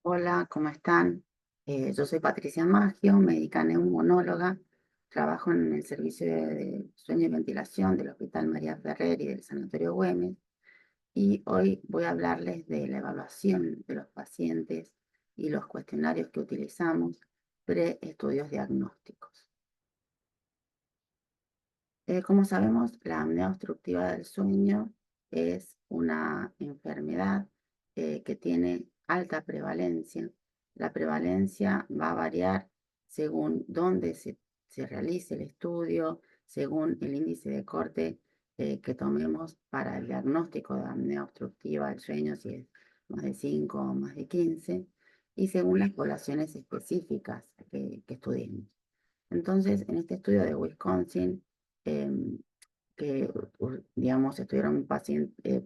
Hola, ¿cómo están? Yo soy Patricia Maggio, médica neumonóloga. Trabajo en el servicio de sueño y ventilación del Hospital María Ferrer y del Sanatorio Güemes. Y hoy voy a hablarles de la evaluación de los pacientes y los cuestionarios que utilizamos pre-estudios diagnósticos. Como sabemos, la apnea obstructiva del sueño es una enfermedad que tiene alta prevalencia. La prevalencia va a variar según dónde se realice el estudio, según el índice de corte que tomemos para el diagnóstico de apnea obstructiva del sueño, si es más de 5 o más de 15, y según las poblaciones específicas que estudiemos. Entonces, en este estudio de Wisconsin, em, que, digamos, estuvieron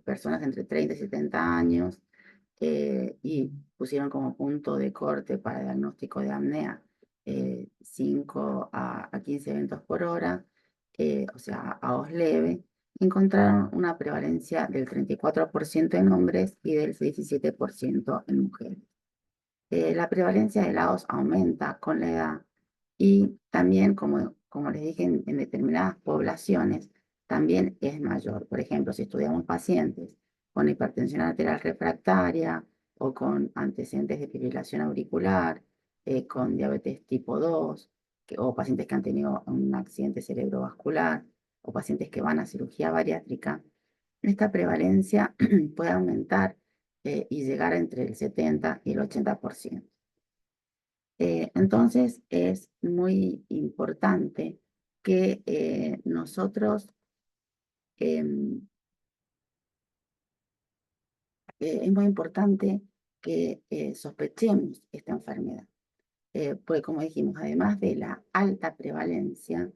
personas entre 30 y 70 años y pusieron como punto de corte para diagnóstico de apnea 5 a 15 eventos por hora, o sea, a voz leve, encontraron una prevalencia del 34% en hombres y del 17% en mujeres. La prevalencia de la OS aumenta con la edad y también, como les dije, en determinadas poblaciones también es mayor. Por ejemplo, si estudiamos pacientes con hipertensión arterial refractaria o con antecedentes de fibrilación auricular, con diabetes tipo 2, o pacientes que han tenido un accidente cerebrovascular, o pacientes que van a cirugía bariátrica, esta prevalencia puede aumentar y llegar entre el 70 y el 80%. Entonces es muy importante que nosotros, em, es muy importante que sospechemos esta enfermedad. Pues como dijimos, además de la alta prevalencia,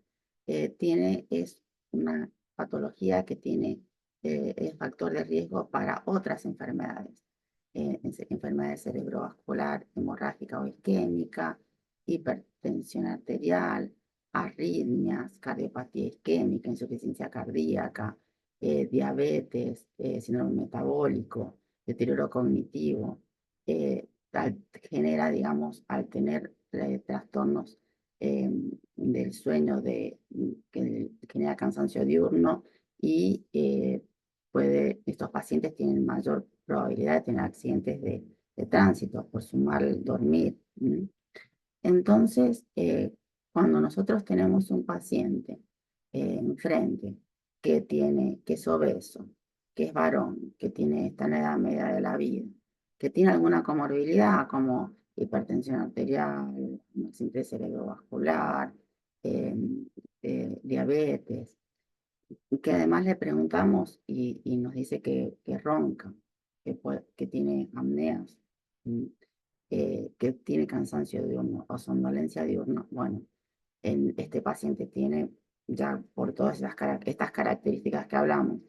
es una patología que tiene el factor de riesgo para otras enfermedades, enfermedades cerebrovascular, hemorrágica o isquémica, hipertensión arterial, arritmias, cardiopatía isquémica, insuficiencia cardíaca, diabetes, síndrome metabólico, deterioro cognitivo. Genera, digamos, al tener trastornos del sueño que genera cansancio diurno y estos pacientes tienen mayor probabilidad de tener accidentes de tránsito por su mal dormir. Entonces, cuando nosotros tenemos un paciente enfrente que es obeso, que es varón, está en la edad media de la vida, que tiene alguna comorbilidad como hipertensión arterial, accidente cerebrovascular, eh, diabetes, y que además le preguntamos y nos dice que ronca, que tiene apneas, que tiene cansancio diurno o somnolencia diurna. Bueno, este paciente tiene ya por todas estas características que hablamos,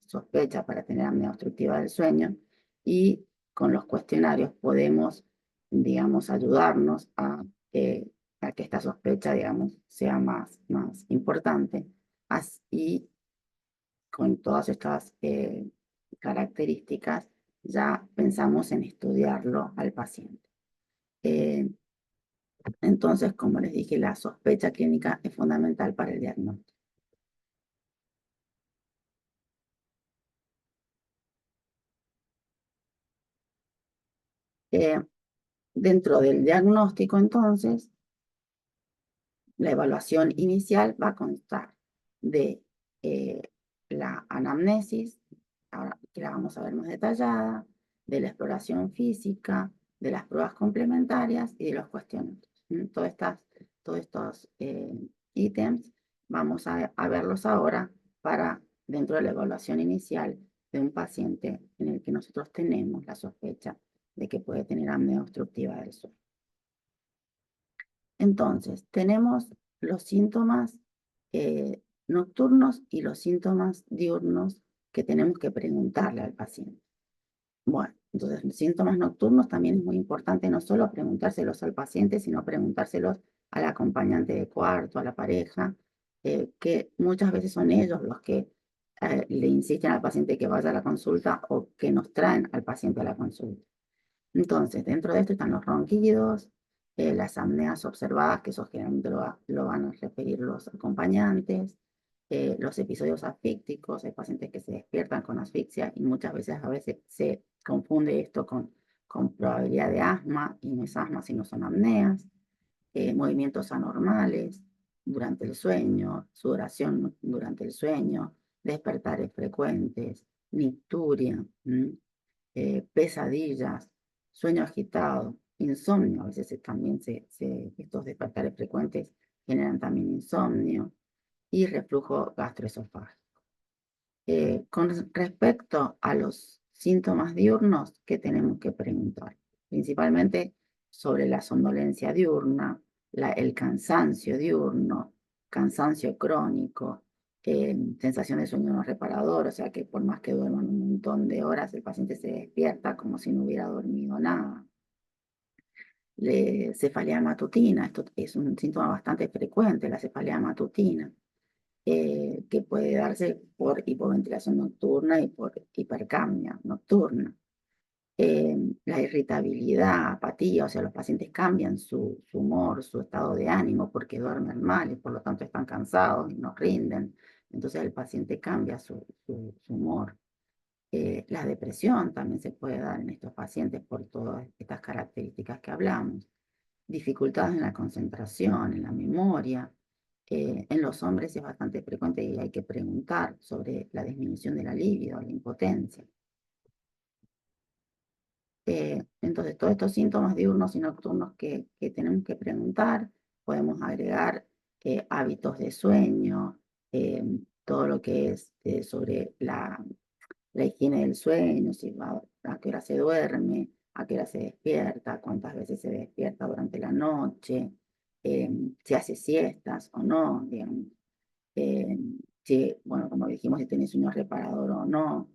sospecha para tener apnea obstructiva del sueño, y con los cuestionarios podemos, digamos, ayudarnos a que esta sospecha, digamos, sea más importante. Y con todas estas características ya pensamos en estudiarlo al paciente. Eh, entonces, como les dije, la sospecha clínica es fundamental para el diagnóstico. Eh, Dentro del diagnóstico, entonces, la evaluación inicial va a constar de eh, la anamnesis, ahora que la vamos a ver más detallada, de la exploración física, de las pruebas complementarias y de los cuestionarios. Todos estos ítems vamos a verlos ahora para dentro de la evaluación inicial de un paciente en el que nosotros tenemos la sospecha de que puede tener apnea obstructiva del sueño. Entonces, tenemos los síntomas nocturnos y los síntomas diurnos que tenemos que preguntarle al paciente. Bueno, entonces los síntomas nocturnos también es muy importante no solo preguntárselos al paciente, sino preguntárselos al acompañante de cuarto, a la pareja, que muchas veces son ellos los que le insisten al paciente que vaya a la consulta o que nos traen al paciente a la consulta. Entonces, dentro de esto están los ronquidos, las apneas observadas, que eso generalmente lo van a referir los acompañantes, los episodios asfícticos, hay pacientes que se despiertan con asfixia y muchas veces a veces se confunde esto con probabilidad de asma, y no es asma, sino son apneas, movimientos anormales durante el sueño, sudoración durante el sueño, despertares frecuentes, nicturia, pesadillas, sueño agitado, insomnio. A veces también estos despertares frecuentes generan también insomnio y reflujo gastroesofágico. Con respecto a los síntomas diurnos, ¿qué tenemos que preguntar? Principalmente sobre la somnolencia diurna, el cansancio diurno, cansancio crónico, sensación de sueño no reparador, o sea que por más que duerman un montón de horas, el paciente se despierta como si no hubiera dormido nada. Cefalea matutina, esto es un síntoma bastante frecuente, la cefalea matutina, que puede darse por hipoventilación nocturna y por hipercapnia nocturna. La irritabilidad, apatía, o sea, los pacientes cambian su humor, su estado de ánimo porque duermen mal y por lo tanto están cansados y no rinden. Entonces el paciente cambia su humor. La depresión también se puede dar en estos pacientes por todas estas características que hablamos. Dificultades en la concentración, en la memoria. En los hombres es bastante frecuente y hay que preguntar sobre la disminución de la libido, la impotencia. Entonces, todos estos síntomas diurnos y nocturnos que tenemos que preguntar, podemos agregar hábitos de sueño, todo lo que es sobre la higiene del sueño, a qué hora se duerme, a qué hora se despierta, cuántas veces se despierta durante la noche, si hace siestas o no, digamos. eh, si, bueno, como dijimos, si tiene sueño reparador o no,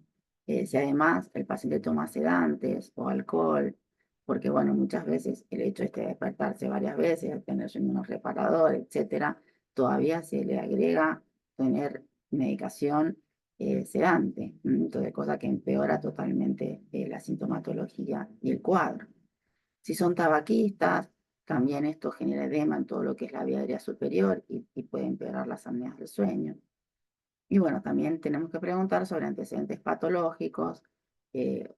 si además el paciente toma sedantes o alcohol, porque bueno, muchas veces el hecho este de despertarse varias veces, de tener sueño no reparador, etcétera, todavía se le agrega tener medicación sedante, entonces cosa que empeora totalmente la sintomatología y el cuadro. Si son tabaquistas, también esto genera edema en todo lo que es la vía aérea superior y puede empeorar las apneas del sueño. Y bueno, también tenemos que preguntar sobre antecedentes patológicos, eh,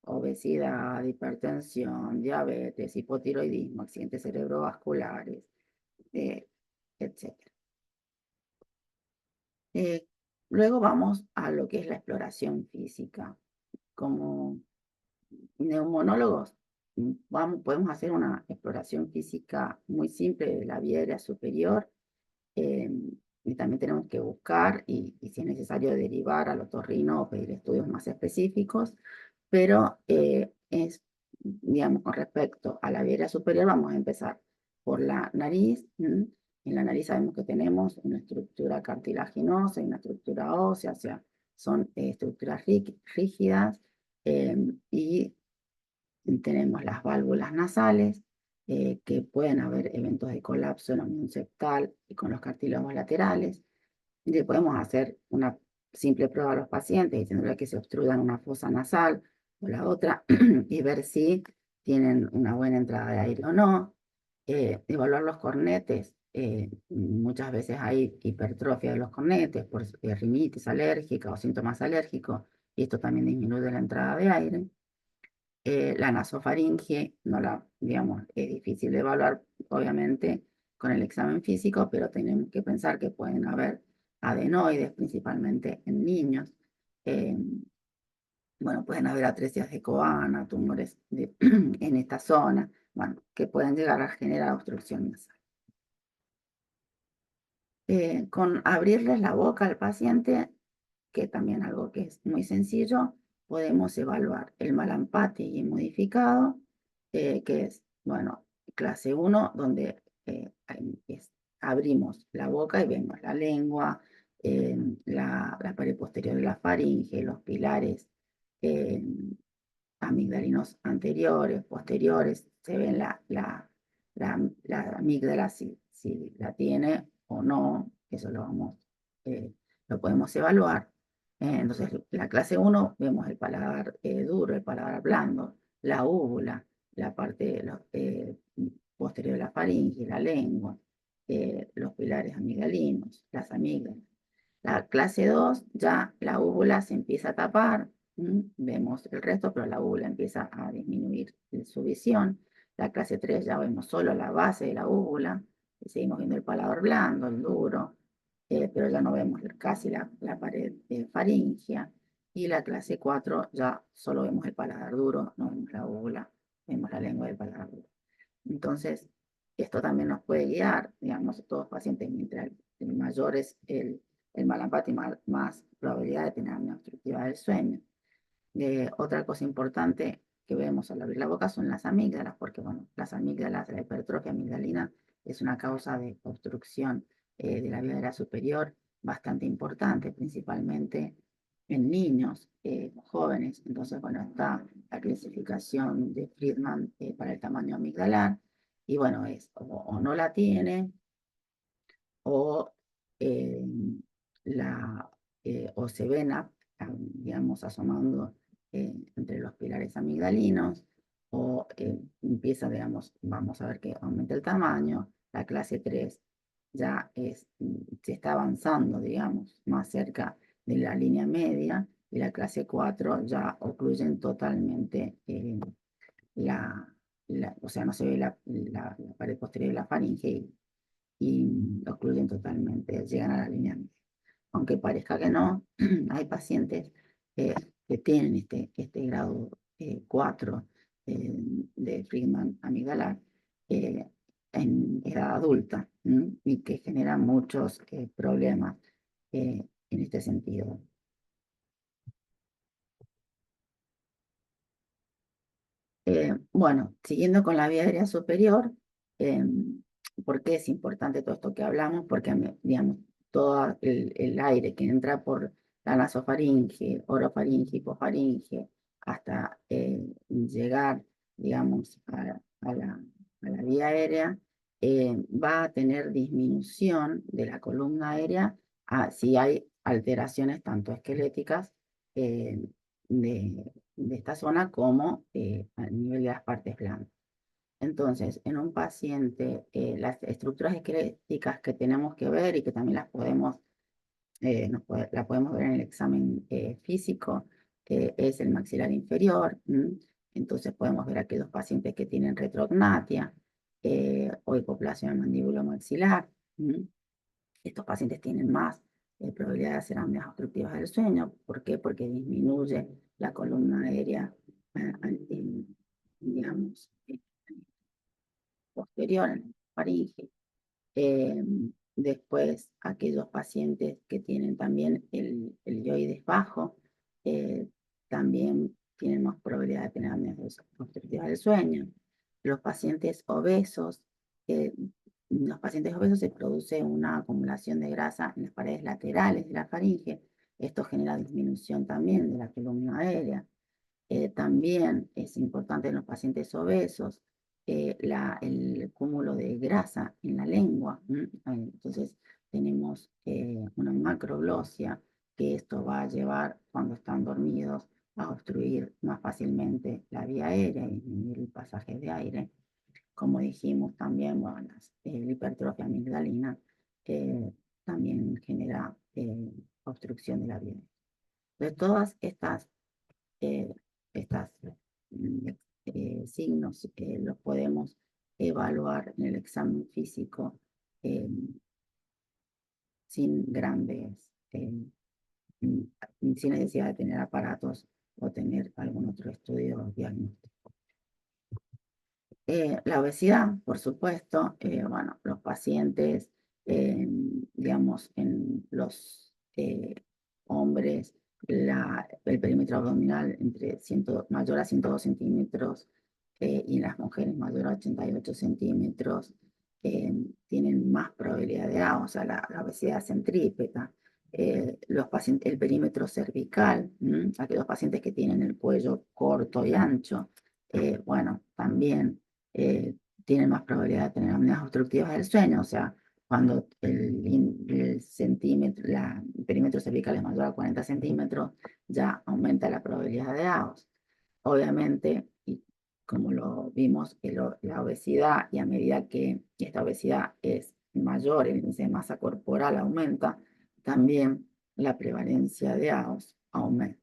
obesidad, hipertensión, diabetes, hipotiroidismo, accidentes cerebrovasculares, eh, etc. Eh, Luego vamos a lo que es la exploración física. Como neumonólogos, podemos hacer una exploración física muy simple de la vía aérea superior, eh, y también tenemos que buscar y si es necesario derivar al otorrino o pedir estudios más específicos, pero digamos, con respecto a la vía aérea superior, vamos a empezar por la nariz. En la nariz sabemos que tenemos una estructura cartilaginosa y una estructura ósea, o sea, son estructuras rígidas, y tenemos las válvulas nasales, que pueden haber eventos de colapso en la unión septal y con los cartílagos laterales. Y le podemos hacer una simple prueba a los pacientes diciéndole que se obstruyan una fosa nasal o la otra y ver si tienen una buena entrada de aire o no. Evaluar los cornetes. Muchas veces hay hipertrofia de los cornetes por rinitis alérgica o síntomas alérgicos y esto también disminuye la entrada de aire. La nasofaringe, no la, digamos, es difícil de evaluar, obviamente, con el examen físico, pero tenemos que pensar que pueden haber adenoides, principalmente en niños. Eh, bueno, pueden haber atresias de Coana, tumores en esta zona, bueno, que pueden llegar a generar obstrucción nasal. Con abrirles la boca al paciente, que también algo que es muy sencillo, podemos evaluar el Malampati modificado, que es, bueno, clase 1, donde abrimos la boca y vemos la lengua, la pared posterior de la faringe, los pilares eh, amigdalinos anteriores, posteriores, se ven la amígdala si la tiene o no, eso lo podemos evaluar. Entonces, la clase 1 vemos el paladar duro, el paladar blando. la úvula, la parte posterior de la faringe, la lengua, los pilares amigdalinos, las amígdalas. La clase 2, ya la úvula se empieza a tapar, vemos el resto, pero la úvula empieza a disminuir su visión. La clase 3 ya vemos solo la base de la úvula, seguimos viendo el paladar blando, el duro, pero ya no vemos casi la pared faríngea. Y la clase 4 ya solo vemos el paladar duro, no vemos la úvula, vemos la lengua del paladar duro. Entonces, esto también nos puede guiar, digamos, a todos los pacientes, mientras el mayor es el malampati, más probabilidad de tener apnea obstructiva del sueño. Otra cosa importante que vemos al abrir la boca son las amígdalas, porque bueno, las amígdalas, la hipertrofia amigdalina es una causa de obstrucción de la vía aérea superior bastante importante, principalmente en niños jóvenes. Entonces, bueno, está la clasificación de Friedman para el tamaño amigdalar, y bueno, es o no la tiene, o, eh, o se ven, digamos, asomando entre los pilares amigdalinos, o empieza, digamos, vamos a ver que aumenta el tamaño. La clase 3 ya se está avanzando, digamos, más cerca de la línea media, y la clase 4 ya ocluyen totalmente o sea, no se ve la pared posterior de la faringe, y lo excluyen totalmente, llegan a la línea media. Aunque parezca que no, hay pacientes eh, que tienen este grado 4 de Friedman amigdalar en edad adulta, y que generan muchos problemas en este sentido. Bueno, siguiendo con la vía aérea superior, eh, ¿por qué es importante todo esto que hablamos? Porque, digamos, todo el aire que entra por la nasofaringe, orofaringe, hipofaringe, hasta llegar, digamos, a la vía aérea, va a tener disminución de la columna aérea si hay alteraciones tanto esqueléticas eh, de esta zona como a nivel de las partes blandas. Entonces, en un paciente, las estructuras esqueléticas que tenemos que ver y que también la podemos ver en el examen físico, es el maxilar inferior. Entonces, podemos ver aquellos pacientes que tienen retrognatia o hipoplasia del mandíbulo maxilar. Estos pacientes tienen más probabilidad de hacer apneas obstructivas del sueño. ¿Por qué? Porque disminuye la columna aérea, digamos, posterior en la faringe. Eh, Después, aquellos pacientes que tienen también el ioides bajo, eh, también tienen más probabilidad de tener apneas obstructivas del sueño. Los pacientes obesos, eh, los pacientes obesos se produce una acumulación de grasa en las paredes laterales de la faringe. Esto genera disminución también de la columna aérea. También es importante en los pacientes obesos el cúmulo de grasa en la lengua. Entonces tenemos una macroglosia, que esto va a llevar, cuando están dormidos, a obstruir más fácilmente la vía aérea y disminuir el pasaje de aire. Como dijimos también, bueno, la hipertrofia amigdalina también genera obstrucción de la vía aérea. De todas eh, estas mm, signos los podemos evaluar en el examen físico eh, sin grandes, sin necesidad de tener aparatos o tener algún otro estudio diagnóstico. La obesidad, por supuesto, bueno, los pacientes, digamos, en los hombres, el perímetro abdominal mayor a 102 centímetros, y en las mujeres mayor a 88 centímetros, tienen más probabilidad de o sea, la obesidad centrípeta. El perímetro cervical, aquellos pacientes que tienen el cuello corto y ancho, bueno, también eh, tienen más probabilidad de tener apneas obstructivas del sueño. O sea, cuando el perímetro cervical es mayor a 40 centímetros, ya aumenta la probabilidad de AOS. Obviamente, y como lo vimos, que la obesidad, y a medida que esta obesidad es mayor, el índice de masa corporal aumenta, también la prevalencia de AOS aumenta.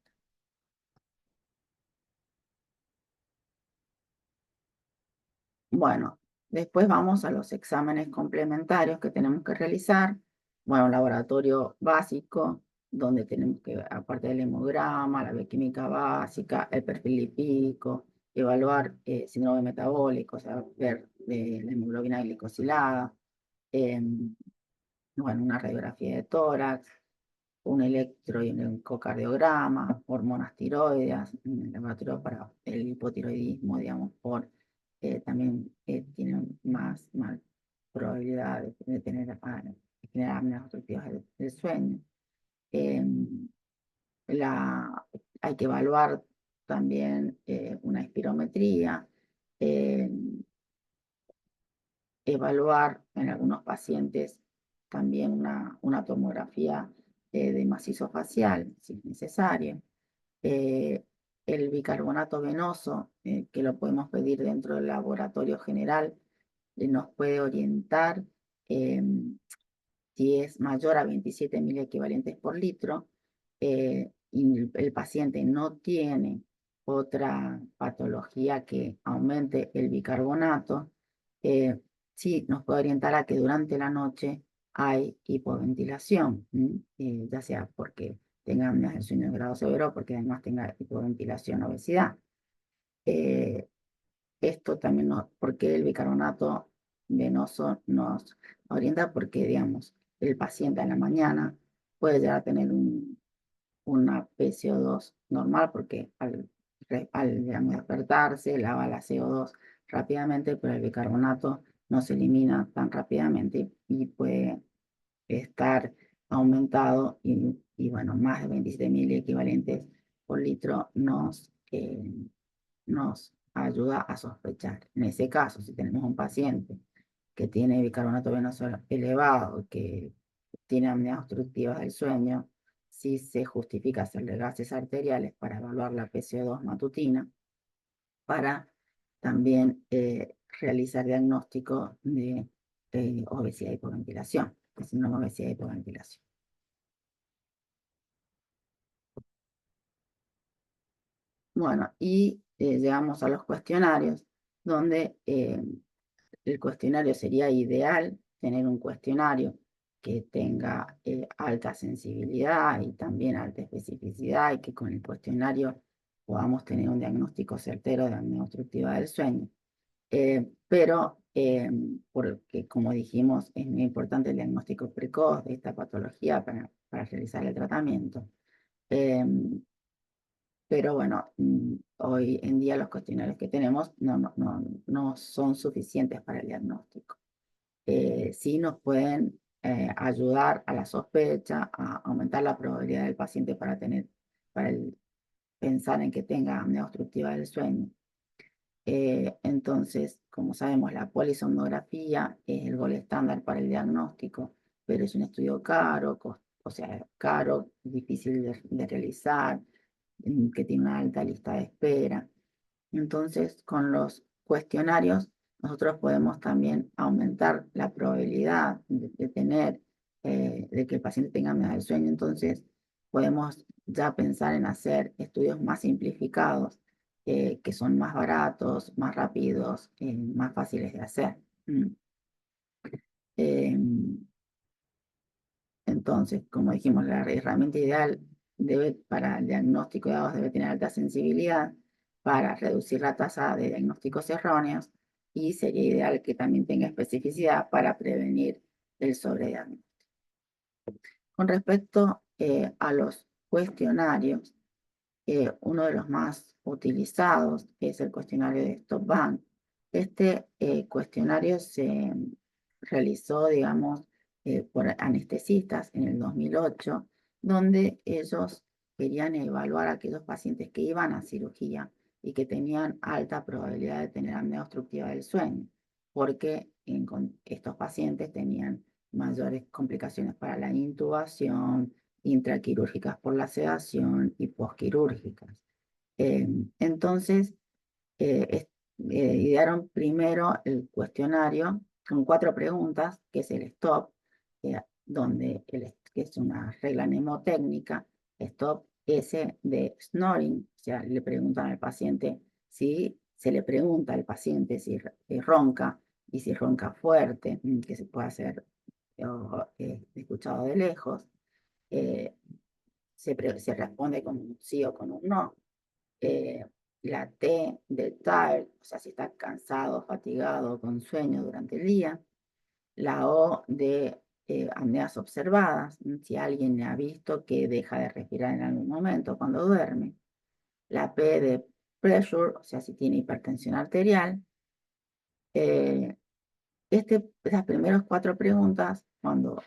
Bueno, después vamos a los exámenes complementarios que tenemos que realizar. Bueno, un laboratorio básico, donde tenemos que, aparte del hemograma, la bioquímica básica, el perfil lipídico, evaluar síndrome metabólico, o sea, ver la hemoglobina glicosilada, em, bueno, una radiografía de tórax, un electro y un ecocardiograma, hormonas tiroideas, un laboratorio para el hipotiroidismo, digamos, también tienen más probabilidad de tener de generar apneas obstructivas del sueño. Em, Hay que evaluar también una espirometría, em, evaluar en algunos pacientes también una tomografía de macizo facial, si es necesario. Eh, el bicarbonato venoso, que lo podemos pedir dentro del laboratorio general, nos puede orientar si es mayor a 27 mil equivalentes por litro y el paciente no tiene otra patología que aumente el bicarbonato, eh, sí nos puede orientar a que durante la noche hay hipoventilación, ya sea porque tenga apnea del sueño de grado severo o porque además tenga hipoventilación o obesidad. Eh, Esto también porque el bicarbonato venoso nos orienta porque, digamos, el paciente en la mañana puede llegar a tener una PCO2 normal porque digamos, despertarse lava la CO2 rápidamente, pero el bicarbonato no se elimina tan rápidamente y puede estar aumentado y bueno, más de 27.000 equivalentes por litro nos ayuda a sospechar. En ese caso, si tenemos un paciente que tiene bicarbonato venoso elevado, que tiene apnea obstructiva del sueño, sí se justifica hacerle gases arteriales para evaluar la PCO2 matutina, para también realizar diagnóstico de obesidad y hipoventilación, que si no obesidad y hipoventilación. Bueno, y llegamos a los cuestionarios, donde el cuestionario sería ideal tener un cuestionario que tenga alta sensibilidad y también alta especificidad y que con el cuestionario podamos tener un diagnóstico certero de apnea obstructiva del sueño. Pero, porque como dijimos, es muy importante el diagnóstico precoz de esta patología para realizar el tratamiento. Pero bueno, hoy en día los cuestionarios que tenemos no son suficientes para el diagnóstico. Sí nos pueden ayudar a la sospecha, a aumentar la probabilidad del paciente para pensar en que tenga apnea obstructiva del sueño. Entonces, como sabemos, la polisomnografía es el gol estándar para el diagnóstico, pero es un estudio caro, o sea, caro, difícil de realizar, que tiene una alta lista de espera. Entonces, con los cuestionarios, nosotros podemos también aumentar la probabilidad de que el paciente tenga apnea del sueño. Entonces, podemos ya pensar en hacer estudios más simplificados, que son más baratos, más rápidos, más fáciles de hacer. Mm. Em, entonces, como dijimos, la herramienta ideal para el diagnóstico de dados debe tener alta sensibilidad para reducir la tasa de diagnósticos erróneos y sería ideal que también tenga especificidad para prevenir el sobrediagnóstico. Con respecto a los cuestionarios, uno de los más utilizados es el cuestionario de Stop-Bang. Este cuestionario se realizó, digamos, por anestesistas en el 2008, donde ellos querían evaluar a aquellos pacientes que iban a cirugía y que tenían alta probabilidad de tener apnea obstructiva del sueño, porque estos pacientes tenían mayores complicaciones para la intubación, intraquirúrgicas por la sedación y posquirúrgicas. Entonces, idearon primero el cuestionario con 4 preguntas, que es el STOP, que es una regla mnemotécnica, STOP S de snoring, o sea, le preguntan al paciente si se le pregunta al paciente si ronca y si ronca fuerte, que se puede hacer escuchado de lejos. Se responde con un sí o con un no. eh, la T de tired, o sea, si está cansado, fatigado, con sueño durante el día. La O de apneas observadas, si alguien ha visto que deja de respirar en algún momento cuando duerme. La P de pressure, o sea, si tiene hipertensión arterial. Eh, Esas primeras 4 preguntas, cuando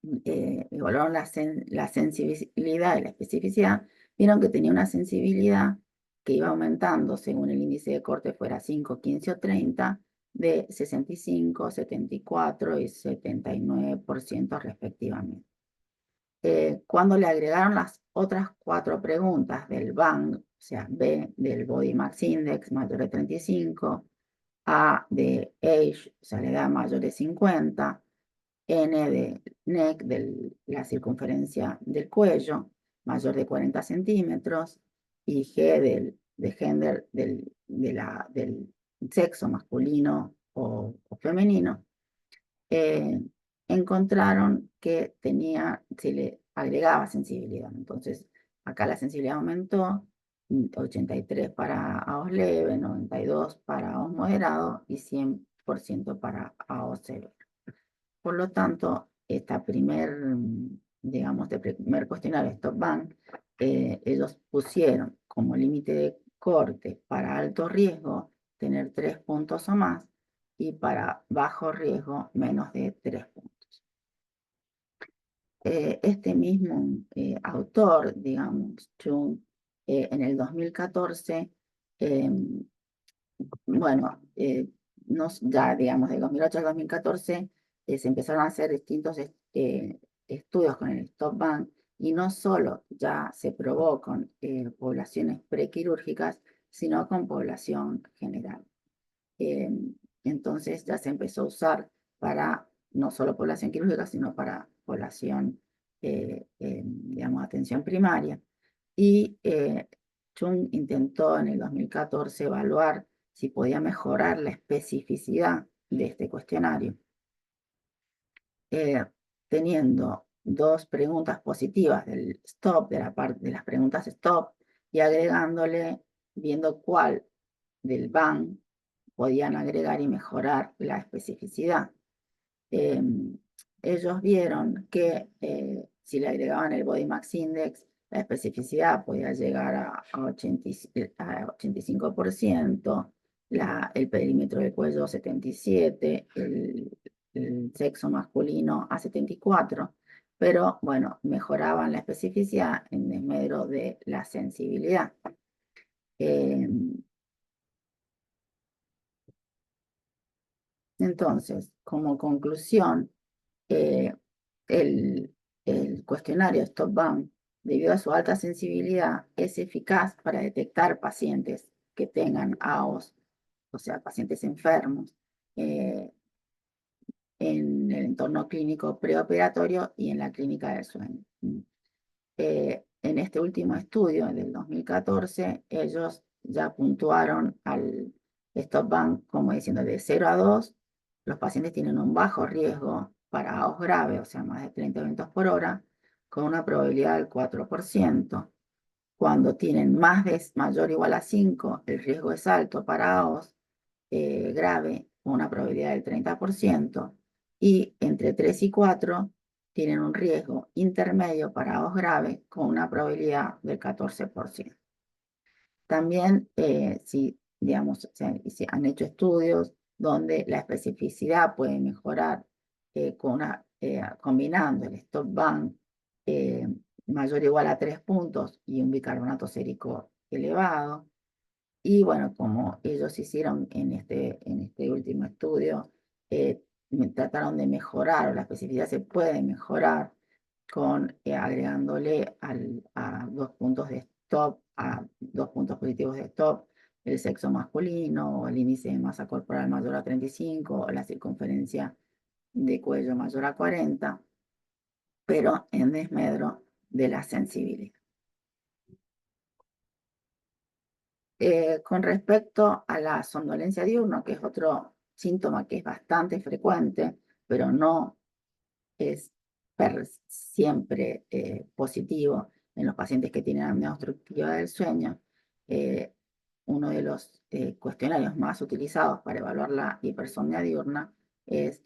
evaluaron la sensibilidad y la especificidad, vieron que tenía una sensibilidad que iba aumentando según el índice de corte fuera 5, 15 o 30, de 65, 74 y 79% respectivamente. Cuando le agregaron las otras 4 preguntas del BANG, o sea, B del Body Mass Index mayor de 35, A de Age, o sea, la edad mayor de 50, N de neck, de la circunferencia del cuello, mayor de 40 centímetros, y G de gender, del sexo masculino o femenino, eh, encontraron que se le agregaba sensibilidad. Entonces, acá la sensibilidad aumentó, 83 para AOS leve, 92 para AOS moderado y 100% para AOS severo. Por lo tanto, digamos, este primer cuestionario Stop Bank, ellos pusieron como límite de corte para alto riesgo tener 3 puntos o más y para bajo riesgo menos de 3 puntos. Este mismo autor, digamos, Chung, en el 2014, bueno, ya digamos, de 2008 al 2014 se empezaron a hacer distintos estudios con el Stop Bank y no solo ya se probó con poblaciones prequirúrgicas, sino con población general. Eh, entonces ya se empezó a usar para no solo población quirúrgica, sino para población, digamos, atención primaria. Y Chung intentó en el 2014 evaluar si podía mejorar la especificidad de este cuestionario, eh, teniendo 2 preguntas positivas del stop, de las preguntas stop, y agregándole, viendo cuál del BAN podían agregar y mejorar la especificidad. Ellos vieron que si le agregaban el Body Mass Index, la especificidad podía llegar a 85%, el perímetro del cuello 77%, el sexo masculino a 74%, pero bueno, mejoraban la especificidad en desmedro de la sensibilidad. Entonces, como conclusión, eh, el, el cuestionario Stop Bank, debido a su alta sensibilidad, es eficaz para detectar pacientes que tengan AOS, o sea, pacientes enfermos, eh, en el entorno clínico preoperatorio y en la clínica del sueño. En este último estudio del 2014, ellos ya puntuaron al Stop Bank como diciendo de 0 a 2, los pacientes tienen un bajo riesgo para AOS grave, o sea, más de 30 eventos por hora, con una probabilidad del 4%. Cuando tienen mayor o igual a 5, el riesgo es alto para AOS grave, con una probabilidad del 30%, y entre 3 y 4 tienen un riesgo intermedio para AOS grave, con una probabilidad del 14%. También, si, digamos, se han hecho estudios donde la especificidad puede mejorar combinando el Stop Bank eh, mayor o igual a 3 puntos y un bicarbonato sérico elevado. Y bueno, como ellos hicieron en este último estudio, eh, trataron de mejorar, o la especificidad se puede mejorar agregándole a 2 puntos de stop, a 2 puntos positivos de stop, el sexo masculino, o el índice de masa corporal mayor a 35, o la circunferencia de cuello mayor a 40, pero en desmedro de la sensibilidad. Con respecto a la somnolencia diurna, que es otro síntoma que es bastante frecuente, pero no es siempre positivo en los pacientes que tienen apnea obstructiva del sueño, eh, uno de los cuestionarios más utilizados para evaluar la hipersomnia diurna es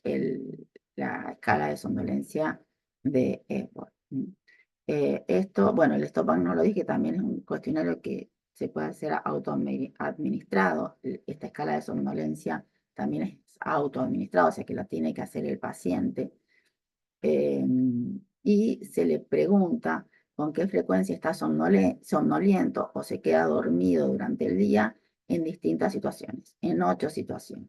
la escala de somnolencia de Epworth. Esto, bueno, el Stop no lo dije, también es un cuestionario que se puede hacer autoadministrado. Esta escala de somnolencia también es autoadministrado, o sea que la tiene que hacer el paciente. Y se le pregunta con qué frecuencia está somnoliento o se queda dormido durante el día en distintas situaciones, en 8 situaciones.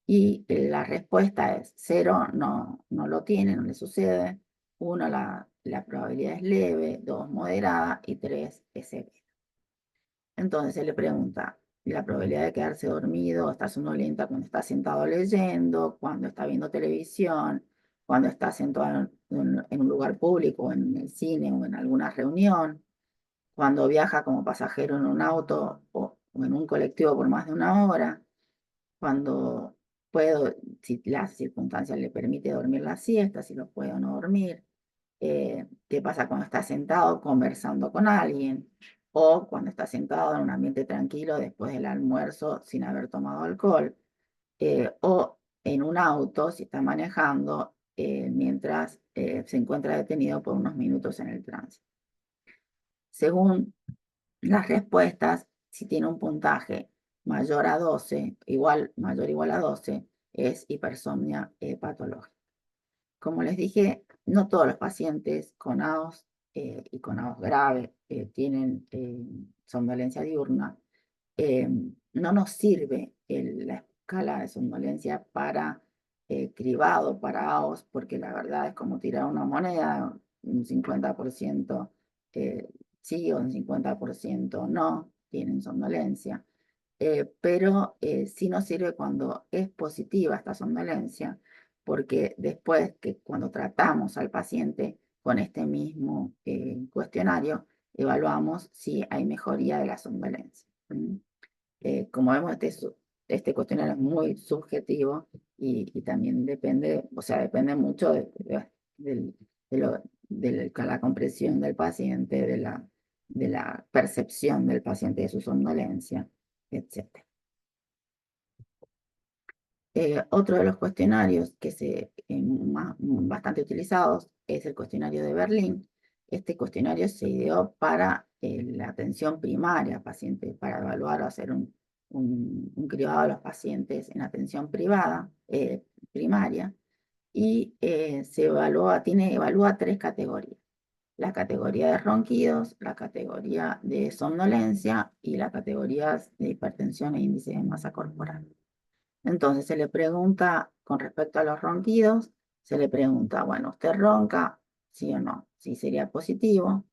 Y la respuesta es 0, no lo tiene, no le sucede. 1, la probabilidad es leve, 2, moderada y 3, es severa. Entonces se le pregunta la probabilidad de quedarse dormido o estar somnolienta cuando está sentado leyendo, cuando está viendo televisión, cuando está sentado en un lugar público, en el cine o en alguna reunión, cuando viaja como pasajero en un auto o en un colectivo por más de una hora, cuando puedo, si las circunstancias le permite dormir la siesta, si lo puedo o no dormir, qué pasa cuando está sentado conversando con alguien o cuando está sentado en un ambiente tranquilo después del almuerzo sin haber tomado alcohol, o en un auto si está manejando mientras se encuentra detenido por unos minutos en el tránsito. Según las respuestas, si tiene un puntaje mayor a 12, mayor o igual a 12, es hipersomnia patológica. Como les dije, no todos los pacientes con AOS y con AOS grave tienen somnolencia diurna. No nos sirve la escala de somnolencia para cribado, para AOS, porque la verdad es como tirar una moneda, un 50% sí o un 50% no tienen somnolencia. Pero sí nos sirve cuando es positiva esta somnolencia, porque después que cuando tratamos al paciente con este mismo cuestionario, evaluamos si hay mejoría de la somnolencia. Como vemos, este cuestionario es muy subjetivo y también depende, o sea, depende mucho del- de la comprensión del paciente, de la percepción del paciente de su somnolencia, etc. Otro de los cuestionarios que bastante utilizados es el cuestionario de Berlín. Este cuestionario se ideó para la atención primaria, paciente, para evaluar o hacer un cribado de los pacientes en atención privada, primaria, y evalúa 3 categorías: la categoría de ronquidos, la categoría de somnolencia y la categoría de hipertensión e índice de masa corporal. Entonces se le pregunta con respecto a los ronquidos, se le pregunta, bueno, ¿usted ronca? ¿Sí o no? Sí, sería positivo.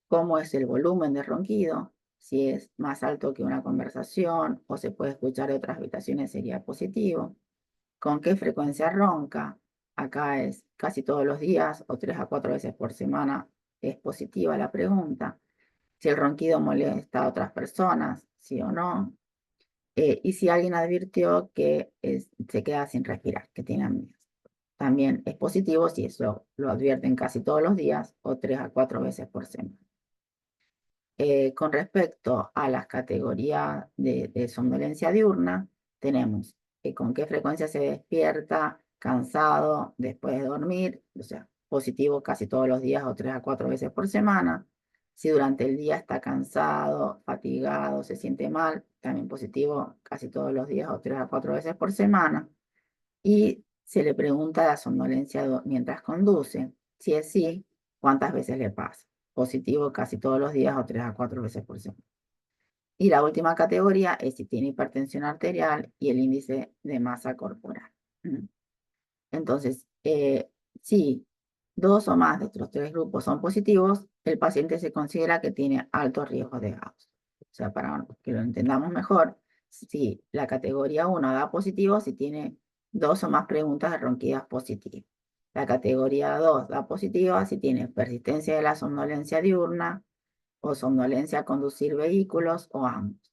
¿Cómo es el volumen de ronquido? Si es más alto que una conversación o se puede escuchar de otras habitaciones, sería positivo. ¿Con qué frecuencia ronca? Acá es casi todos los días o 3 a 4 veces por semana. Es positiva la pregunta. Si el ronquido molesta a otras personas, sí o no. Y si alguien advirtió que se queda sin respirar, que tiene apnea. También es positivo si eso lo advierten casi todos los días o 3 a 4 veces por semana. Con respecto a las categorías de somnolencia diurna, tenemos con qué frecuencia se despierta, cansado después de dormir, o sea, positivo casi todos los días o 3 a 4 veces por semana. Si durante el día está cansado, fatigado, se siente mal, también positivo casi todos los días o 3 a 4 veces por semana. Y se le pregunta la somnolencia mientras conduce. Si es sí, ¿cuántas veces le pasa? Positivo casi todos los días o 3 a 4 veces por semana. Y la última categoría es si tiene hipertensión arterial y el índice de masa corporal. Entonces, si 2 o más de estos 3 grupos son positivos, el paciente se considera que tiene alto riesgo de Gauss. O sea, para que lo entendamos mejor, si la categoría 1 da positivo, si tiene 2 o más preguntas de ronquidas positivas. La categoría 2 da positiva si tiene persistencia de la somnolencia diurna o somnolencia a conducir vehículos o ambos.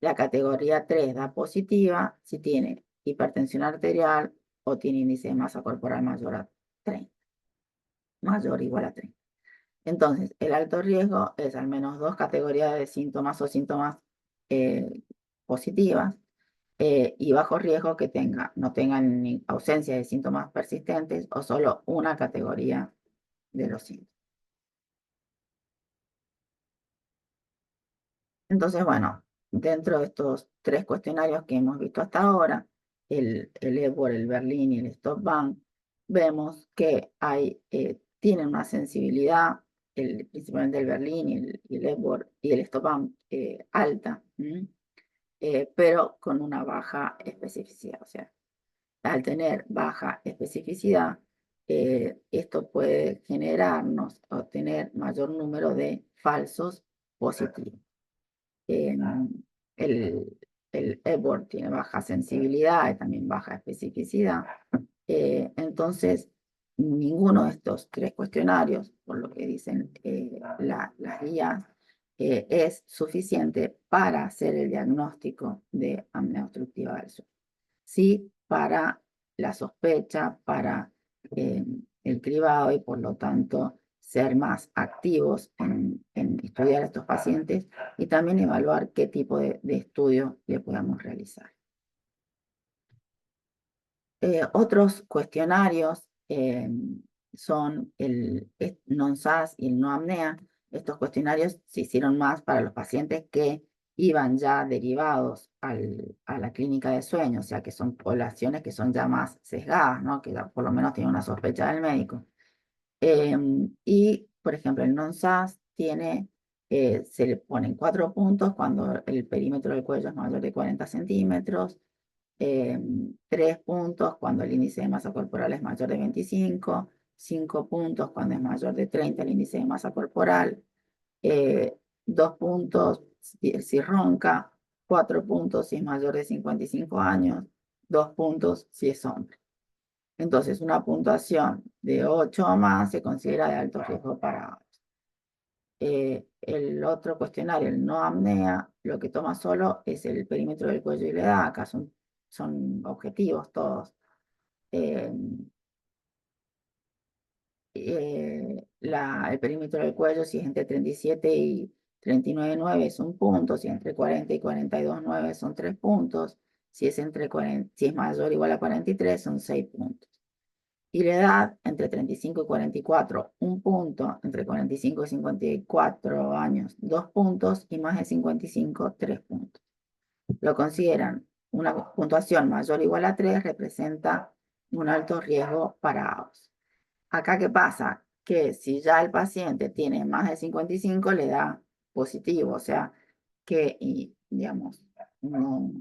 La categoría 3 da positiva si tiene hipertensión arterial o tiene índice de masa corporal mayor a 30, mayor o igual a 30. Entonces, el alto riesgo es al menos 2 categorías de síntomas o síntomas positivas, y bajo riesgo que no tengan ni ausencia de síntomas persistentes o solo una categoría de los síntomas. Entonces, bueno, dentro de estos 3 cuestionarios que hemos visto hasta ahora, el Epworth, el Berlin y el Stop Bang, vemos que tienen una sensibilidad, principalmente el Berlin y el Epworth y el Stop Bang, alta, pero con una baja especificidad. O sea, al tener baja especificidad, esto puede generarnos o tener mayor número de falsos positivos. El, el Epworth tiene baja sensibilidad y también baja especificidad. Entonces, ninguno de estos 3 cuestionarios, por lo que dicen las guías, es suficiente para hacer el diagnóstico de apnea obstructiva del sueño. Sí, para la sospecha, para el cribado y por lo tanto ser más activos en estudiar a estos pacientes y también evaluar qué tipo de estudio le podamos realizar. Otros cuestionarios son el NONSAS y el NOAPNEA. Estos cuestionarios se hicieron más para los pacientes que iban ya derivados a la clínica de sueño, o sea que son poblaciones que son ya más sesgadas, ¿no? Que ya por lo menos tienen una sospecha del médico. Y, por ejemplo, el NONSAS se le ponen 4 puntos cuando el perímetro del cuello es mayor de 40 centímetros, 3 puntos cuando el índice de masa corporal es mayor de 25, 5 puntos cuando es mayor de 30 el índice de masa corporal, 2 puntos si ronca, 4 puntos si es mayor de 55 años, 2 puntos si es hombre. Entonces, una puntuación de 8 o más se considera de alto riesgo para el otro cuestionario, el no apnea, lo que toma solo es el perímetro del cuello y la edad. Acá son objetivos todos. Eh, el perímetro del cuello, si es entre 37 y 39,9 es 1 punto, si es entre 40 y 42,9 son 3 puntos, si es si es mayor o igual a 43 son 6 puntos. Y la edad, entre 35 y 44, 1 punto, entre 45 y 54 años, 2 puntos, y más de 55, 3 puntos. Lo consideran una puntuación mayor o igual a 3, representa un alto riesgo para AOS. Acá, ¿qué pasa? Que si ya el paciente tiene más de 55, le da positivo, o sea, que, digamos, no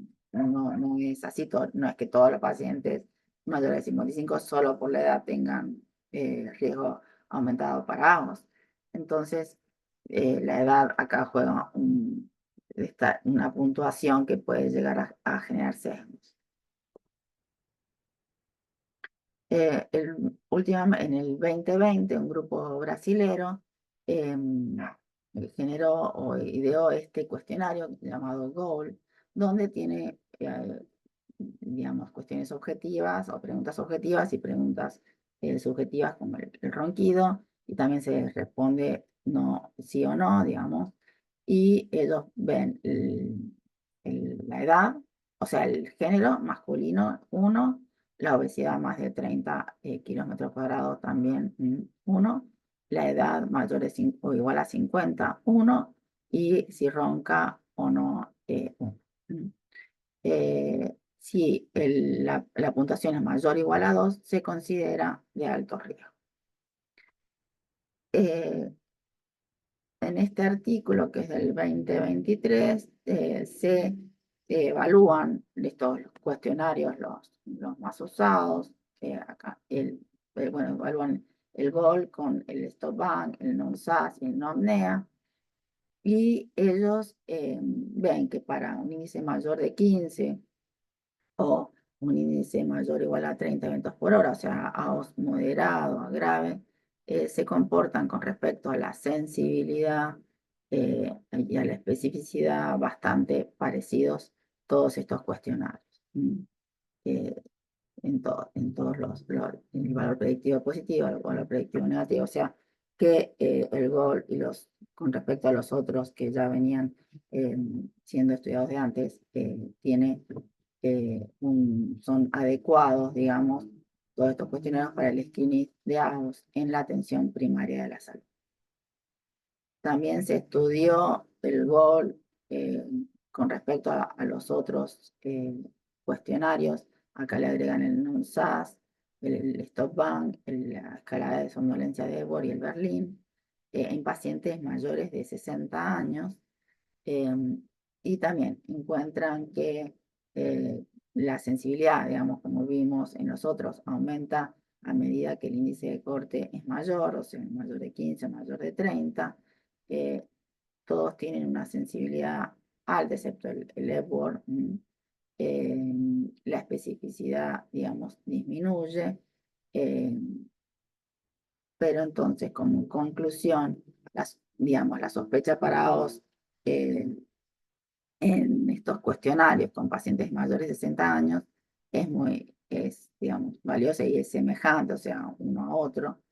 es así, no es que todos los pacientes mayores de 55 solo por la edad tengan riesgo aumentado para ambos. Entonces, la edad acá juega una puntuación que puede llegar a generar sesgos. En el 2020, un grupo brasilero generó o ideó este cuestionario llamado GOAL, donde tiene, digamos, cuestiones objetivas o preguntas objetivas y preguntas subjetivas como el ronquido, y también se responde no, sí o no, digamos, y ellos ven la edad, o sea, el género masculino 1, la obesidad más de 30 kilómetros cuadrados también 1, la edad mayor de 5 o igual a 50, 1, y si ronca o no 1. Si la puntuación es mayor o igual a 2, se considera de alto riesgo. En este artículo, que es del 2023, se evalúan estos cuestionarios, los más usados. Acá evalúan el GOL con el Stop Bang, el NONSAS y el NOAPNEA. y ellos ven que para un índice mayor de 15 o un índice mayor o igual a 30 eventos por hora, o sea, AOS moderado, a grave, se comportan con respecto a la sensibilidad y a la especificidad bastante parecidos todos estos cuestionarios. Eh, en todos el valor predictivo positivo, el valor predictivo negativo, o sea, que el GOL con respecto a los otros que ya venían siendo estudiados de antes, son adecuados, digamos, todos estos cuestionarios para el screening de AOS en la atención primaria de la salud. También se estudió el GOL con respecto a los otros cuestionarios. Acá le agregan el NUNSAS, el Stop Bank, la escala de somnolencia de Epworth y el Berlín, en pacientes mayores de 60 años. Y también encuentran que la sensibilidad, digamos, como vimos en los otros, aumenta a medida que el índice de corte es mayor, o sea, mayor de 15, mayor de 30. eh, Todos tienen una sensibilidad alta, excepto el Epworth. La especificidad, digamos, disminuye. eh, pero entonces, como conclusión, digamos, la sospecha para OS en estos cuestionarios con pacientes mayores de 60 años digamos, valiosa y es semejante, o sea, uno a otro.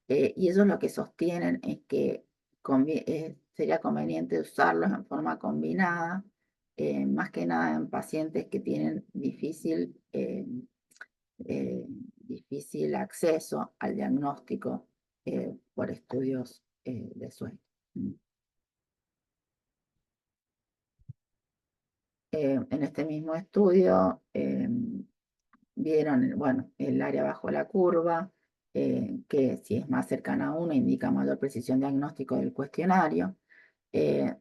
Y ellos lo que sostienen es que sería conveniente usarlos en forma combinada, más que nada en pacientes que tienen difícil acceso al diagnóstico por estudios de sueño. En este mismo estudio vieron, bueno, el área bajo la curva, que si es más cercana a 1 indica mayor precisión diagnóstico del cuestionario,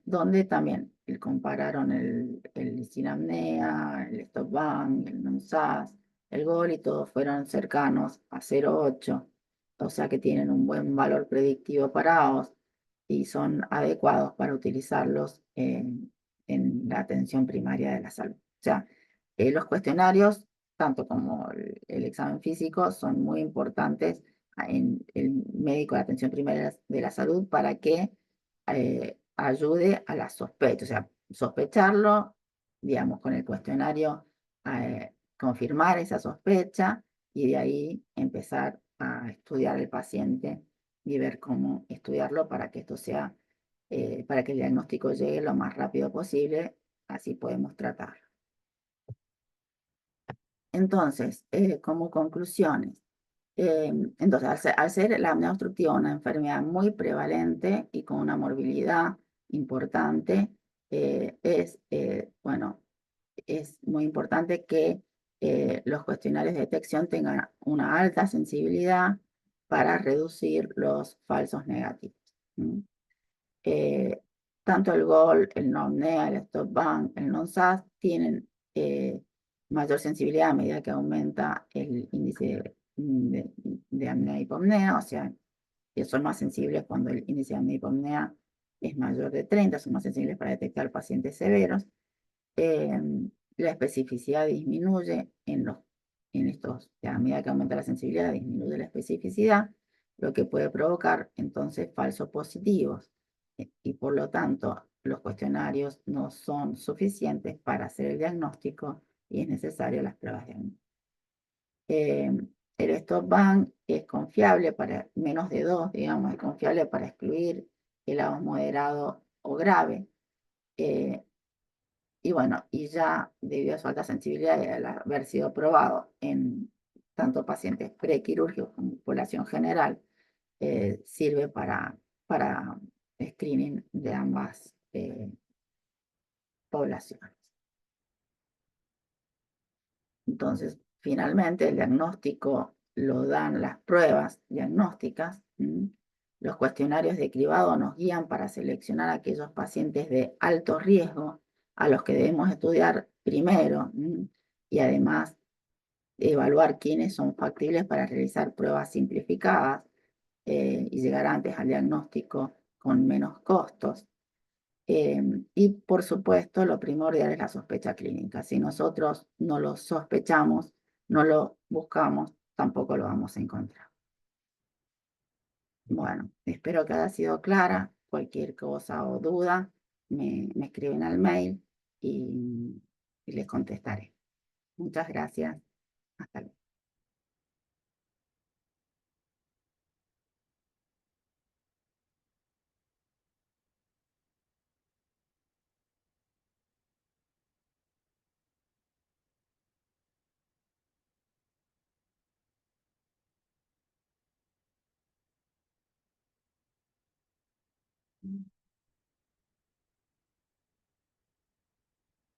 donde también compararon el SINAPNEA, el Stop Bank, el NONSAS, el GOL y todos fueron cercanos a 0,8, o sea que tienen un buen valor predictivo para OS y son adecuados para utilizarlos en la atención primaria de la salud. O sea, los cuestionarios, tanto como el examen físico, son muy importantes en el médico de atención primaria de la salud para que ayude a la sospecha, o sea, sospecharlo, digamos, con el cuestionario, confirmar esa sospecha y de ahí empezar a estudiar el paciente y ver cómo estudiarlo para que esto sea, para que el diagnóstico llegue lo más rápido posible, así podemos tratarlo. Entonces, como conclusiones, entonces, al ser la apnea obstructiva una enfermedad muy prevalente y con una morbilidad importante, bueno, es muy importante que los cuestionarios de detección tengan una alta sensibilidad para reducir los falsos negativos. Eh, Tanto el GOL, el NOMNEA, el Stop Bank, el NONSAS tienen mayor sensibilidad a medida que aumenta el índice de apnea y hipopnea, o sea, que son más sensibles cuando el índice de apnea y hipopnea es mayor de 30, son más sensibles para detectar pacientes severos. Eh, la especificidad disminuye en estos, a medida que aumenta la sensibilidad, disminuye la especificidad, lo que puede provocar entonces falsos positivos. Y por lo tanto, los cuestionarios no son suficientes para hacer el diagnóstico y es necesario las pruebas diagnósticas. El Stop Bank es confiable para menos de 2, digamos, es confiable para excluir el AOS moderado o grave. Y bueno, y ya debido a su alta sensibilidad y al haber sido probado en tanto pacientes prequirúrgicos como población general, sirve para screening de ambas poblaciones. Entonces, finalmente, el diagnóstico lo dan las pruebas diagnósticas. Los cuestionarios de cribado nos guían para seleccionar aquellos pacientes de alto riesgo a los que debemos estudiar primero y además evaluar quiénes son factibles para realizar pruebas simplificadas y llegar antes al diagnóstico con menos costos. Y por supuesto, lo primordial es la sospecha clínica. Si nosotros no lo sospechamos, no lo buscamos, tampoco lo vamos a encontrar. Bueno, espero que haya sido clara. Cualquier cosa o duda, me escriben al mail y, y les contestaré. Muchas gracias. Hasta luego.